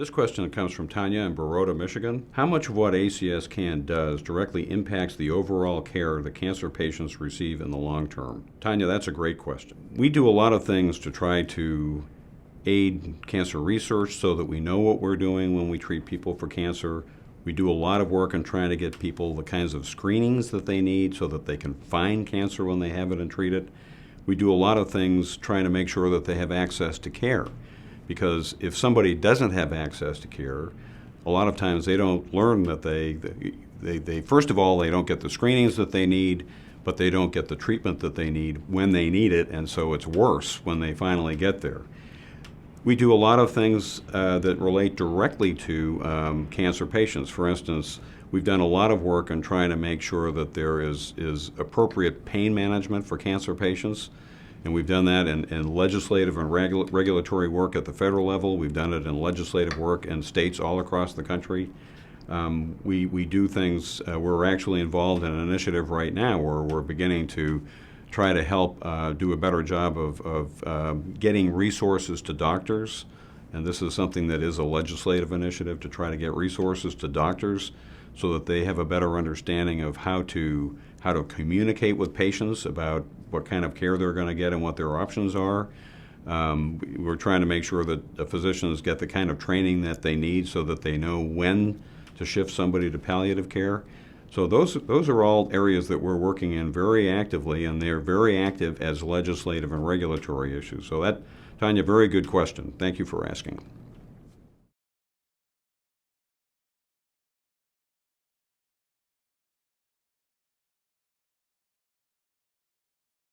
This question comes from Tonya in Baroda, Michigan. How much of what ACS CAN does directly impacts the overall care that cancer patients receive in the long term? Tonya, that's a great question. We do a lot of things to try to aid cancer research so that we know what we're doing when we treat people for cancer. We do a lot of work in trying to get people the kinds of screenings that they need so that they can find cancer when they have it and treat it. We do a lot of things trying to make sure that they have access to care. Because if somebody doesn't have access to care, a lot of times they don't learn that they first of all, they don't get the screenings that they need, but they don't get the treatment that they need when they need it, and so it's worse when they finally get there. We do a lot of things that relate directly to cancer patients. For instance, we've done a lot of work on trying to make sure that there is appropriate pain management for cancer patients. And we've done that in legislative and regulatory work at the federal level. We've done it in legislative work in states all across the country. We do things, we're actually involved in an initiative right now where we're beginning to try to help do a better job of getting resources to doctors. And this is something that is a legislative initiative to try to get resources to doctors so that they have a better understanding of how to communicate with patients about what kind of care they're going to get and what their options are. We're trying to make sure that the physicians get the kind of training that they need so that they know when to shift somebody to palliative care. So those are all areas that we're working in very actively, and they're very active as legislative and regulatory issues. So that, Tonya, very good question. Thank you for asking.